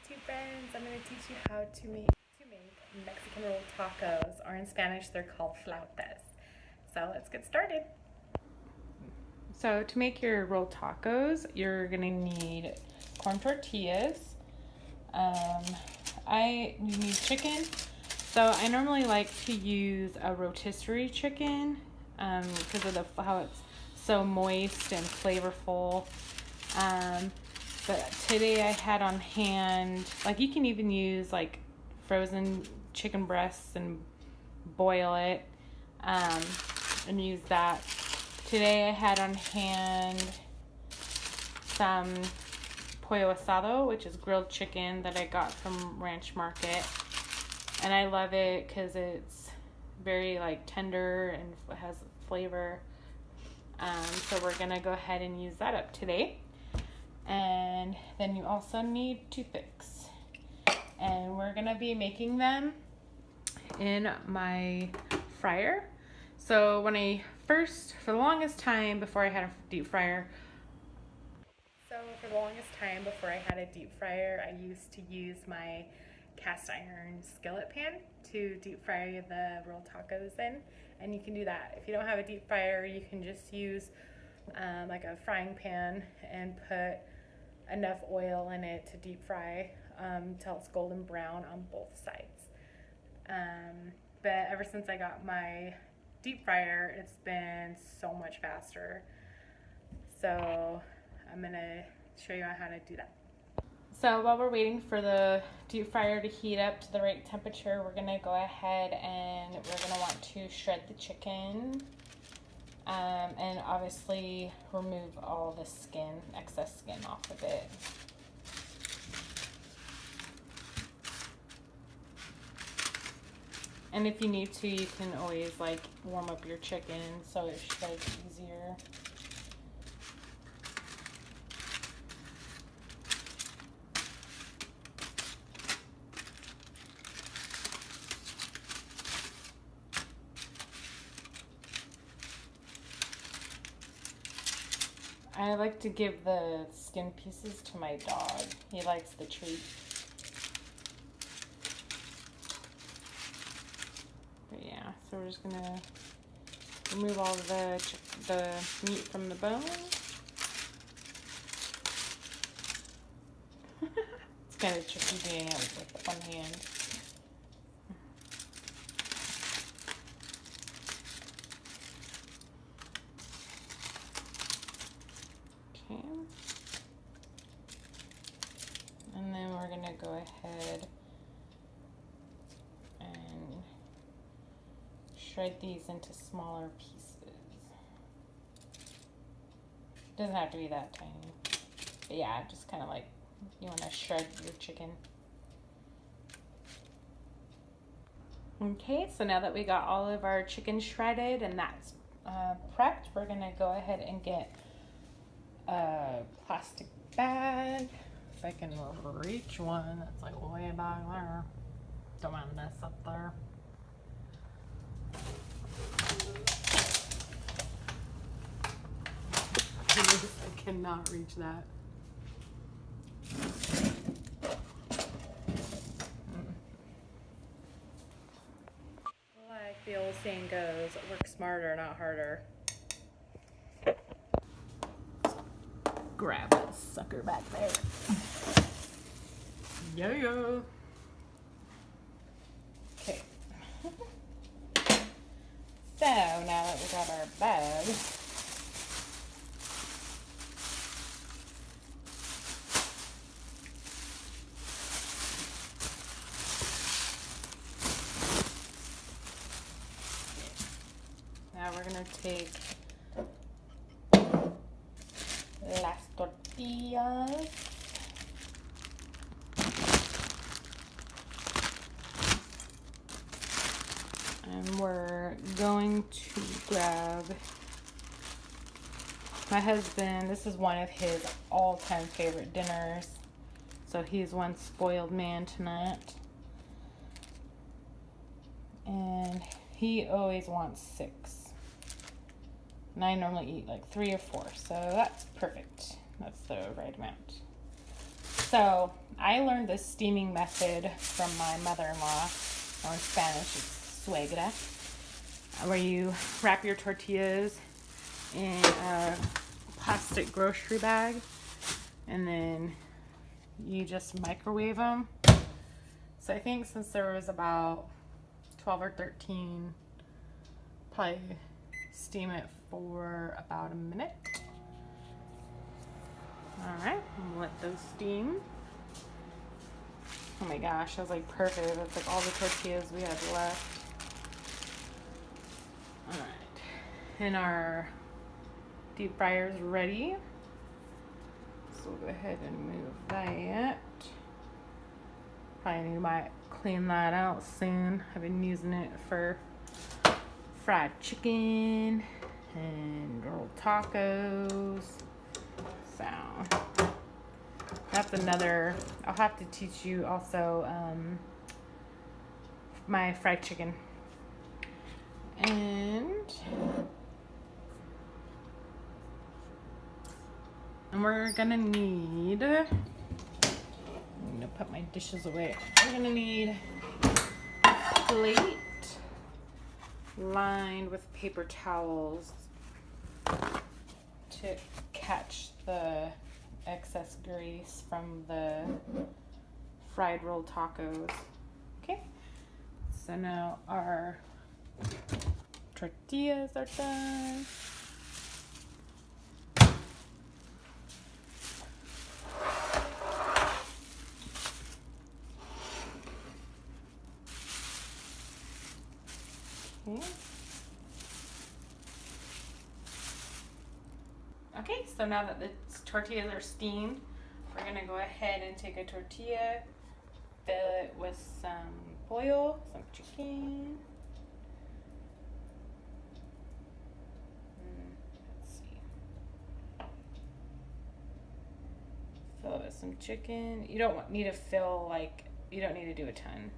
YouTube friends, I'm going to teach you how to make Mexican roll tacos, or in Spanish they're called flautas. So let's get started. So to make your roll tacos, you're going to need corn tortillas. You need chicken. So I normally like to use a rotisserie chicken because of how it's so moist and flavorful. But today I had on hand, like you can even use like frozen chicken breasts and boil it and use that. Today I had on hand some pollo asado, which is grilled chicken that I got from Ranch Market. And I love it because it's very like tender and has flavor. So we're going to go ahead and use that up today. And then you also need toothpicks. And we're going to be making them in my fryer. So for the longest time before I had a deep fryer, I used to use my cast iron skillet pan to deep fry the roll tacos in. And you can do that. If you don't have a deep fryer, you can just use like a frying pan and put enough oil in it to deep fry until it's golden brown on both sides. But ever since I got my deep fryer, it's been so much faster. So I'm gonna show you how to do that. So while we're waiting for the deep fryer to heat up to the right temperature, we're gonna go ahead and we're gonna want to shred the chicken. And obviously remove all the excess skin off of it. And if you need to, you can always like warm up your chicken so it shreds easier. I like to give the skin pieces to my dog. He likes the treat. But yeah, so we're just gonna remove all the meat from the bone. It's kind of tricky doing it with one hand. Okay. And then we're gonna go ahead and shred these into smaller pieces. Doesn't have to be that tiny. But yeah, just kind of like you want to shred your chicken. Okay, so now that we got all of our chicken shredded and that's prepped, we're gonna go ahead and get a plastic bag. If I can reach one that's like way back there. Don't want to mess up there. I cannot reach that. Like the old saying goes, work smarter, not harder. Grab that sucker back there. Yo. Okay. So now that we got our bag, now we're gonna take las tortillas. And we're going to grab my husband. This is one of his all-time favorite dinners. So he's one spoiled man tonight. And he always wants 6. And I normally eat like 3 or 4. So that's perfect. That's the right amount. So I learned this steaming method from my mother-in-law, or in Spanish it's suegra, where you wrap your tortillas in a plastic grocery bag and then you just microwave them. So I think since there was about 12 or 13, probably steam it for about a minute. Alright, let those steam. Oh my gosh, that was like perfect. That's like all the tortillas we had left. Alright, and our deep fryer is ready. So we'll go ahead and move that. Probably might clean that out soon. I've been using it for fried chicken and rolled tacos. So that's another, I'll have to teach you also my fried chicken. And we're gonna need, I'm gonna put my dishes away. We're gonna need a plate lined with paper towels to catch the excess grease from the fried rolled tacos. Okay, so now our tortillas are done. Okay, so now that the tortillas are steamed, we're gonna go ahead and take a tortilla, fill it with some pollo, some chicken. Let's see. Fill it with some chicken. You don't need to fill, like, you don't need to do a ton.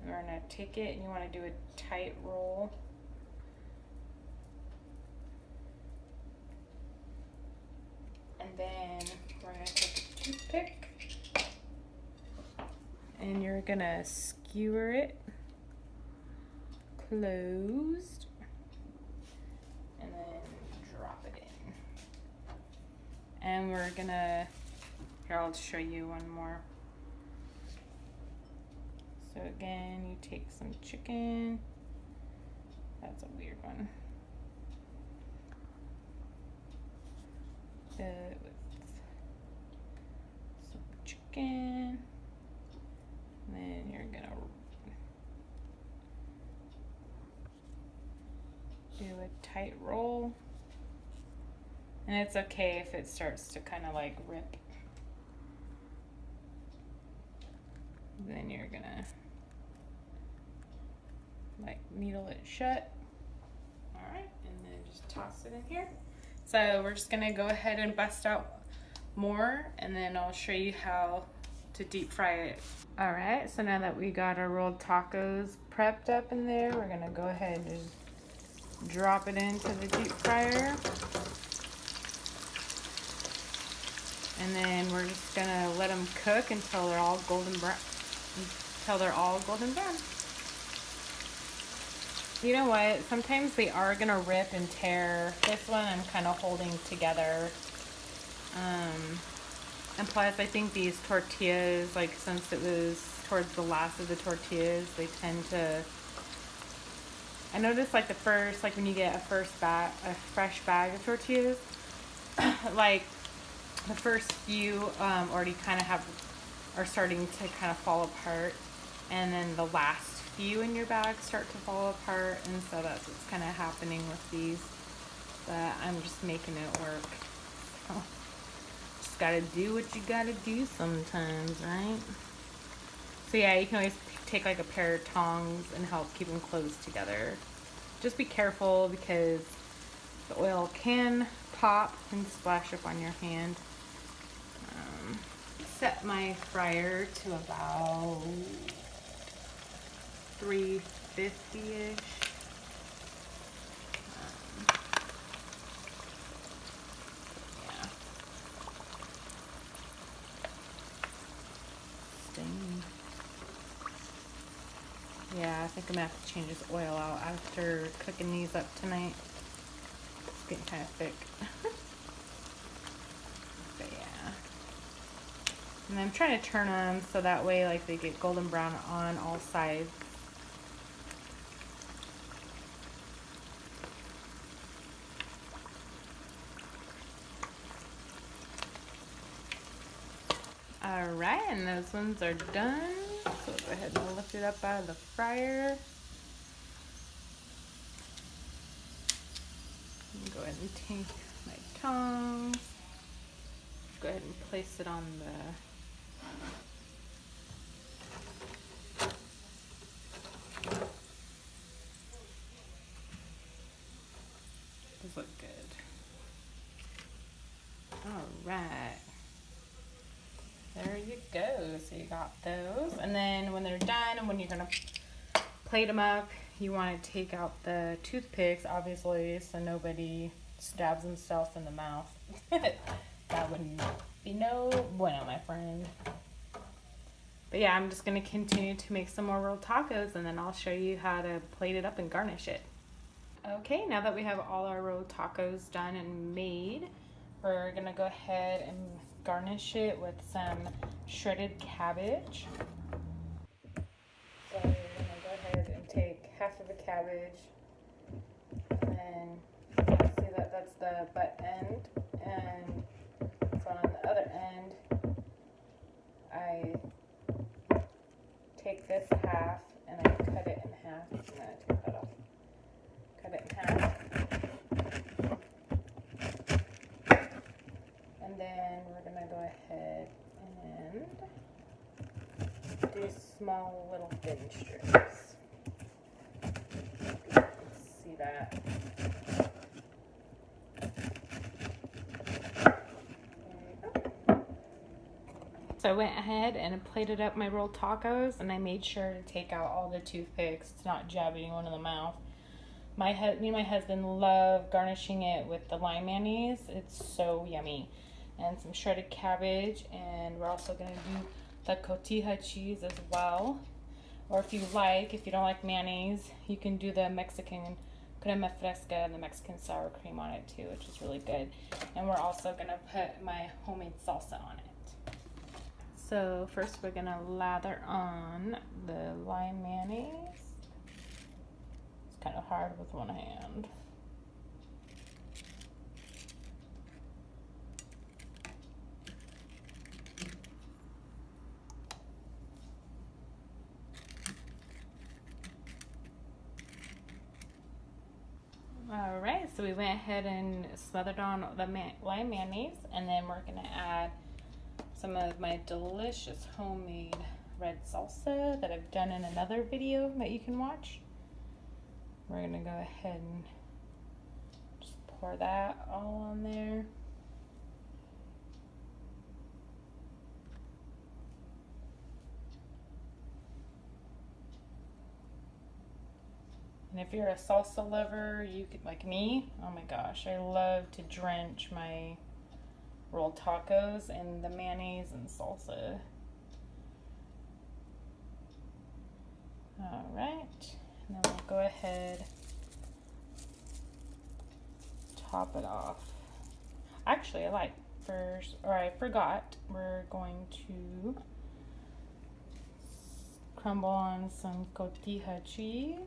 And we're gonna take it and you wanna do a tight roll. And then we're gonna take a toothpick and you're gonna skewer it closed and then drop it in. And we're gonna, here I'll show you one more. So again, you take some chicken. That's a weird one. Fill it with some chicken. And then you're gonna do a tight roll. And it's okay if it starts to kind of like rip. Then you're gonna like needle it shut. All right, and then just toss it in here. So we're just gonna go ahead and bust out more and then I'll show you how to deep fry it. All right, so now that we got our rolled tacos prepped up in there, we're gonna go ahead and just drop it into the deep fryer. And then we're just gonna let them cook until they're all golden brown. You know what? Sometimes they are gonna rip and tear. This one I'm kind of holding together. And plus, I think these tortillas, like since it was towards the last of the tortillas, they tend to. I noticed like the first, like when you get a fresh bag of tortillas, like the first few already kind of are starting to kind of fall apart, and then the last few in your bag start to fall apart, and so that's what's kind of happening with these. But I'm just making it work. So, just gotta do what you gotta do sometimes, right? So yeah, you can always take like a pair of tongs and help keep them closed together. Just be careful because the oil can pop and splash up on your hand. Set my fryer to about 350-ish. Yeah. Yeah, I think I'm gonna have to change this oil out after cooking these up tonight. It's getting kind of thick. But yeah. And I'm trying to turn them so that way like they get golden brown on all sides. Alright, and those ones are done. So go ahead and lift it up out of the fryer. Go ahead and take my tongs. Go ahead and place it on those look good. Alright. There you go. So you got those. And then when they're done and when you're gonna plate them up, you want to take out the toothpicks, obviously, so nobody stabs himself in the mouth. That would be no bueno, my friend. But yeah, I'm just going to continue to make some more rolled tacos, and then I'll show you how to plate it up and garnish it. Okay, now that we have all our rolled tacos done and made, we're going to go ahead and garnish it with some shredded cabbage. So you're going to go ahead and take half of a cabbage, and then see that that's the butt end, and so on the other end I take this half and I cut it in half. I'm going to take that off. Cut it in half. And then we're going to go ahead and do small little thin strips. You can see that. So I went ahead and plated up my rolled tacos, and I made sure to take out all the toothpicks to not jab anyone in the mouth. Me and my husband love garnishing it with the lime mayonnaise. It's so yummy. And some shredded cabbage, and we're also going to do the cotija cheese as well. Or if you don't like mayonnaise, you can do the Mexican crema fresca and the Mexican sour cream on it too, which is really good. And we're also going to put my homemade salsa on it. So first we're going to lather on the lime mayonnaise. It's kind of hard with one hand. Alright, so we went ahead and smothered on the lime mayonnaise, and then we're going to add some of my delicious homemade red salsa that I've done in another video that you can watch. We're going to go ahead and just pour that all on there. And if you're a salsa lover, you could, like me, oh my gosh, I love to drench my rolled tacos in the mayonnaise and salsa. All right, and then we'll go ahead, top it off. Actually, I forgot, we're going to crumble on some cotija cheese.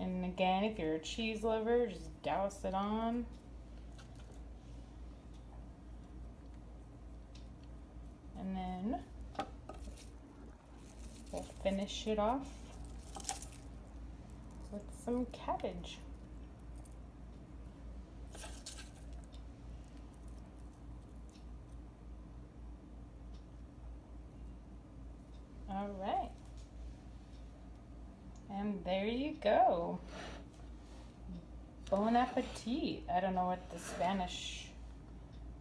And again, if you're a cheese lover, just douse it on. And then we'll finish it off with some cabbage. All right. And there you go. Bon appetit. I don't know what the Spanish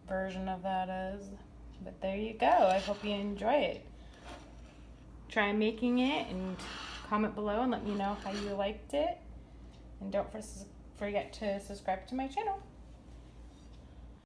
version of that is, but there you go. I hope you enjoy it. Try making it and comment below and let me know how you liked it. And don't forget to subscribe to my channel.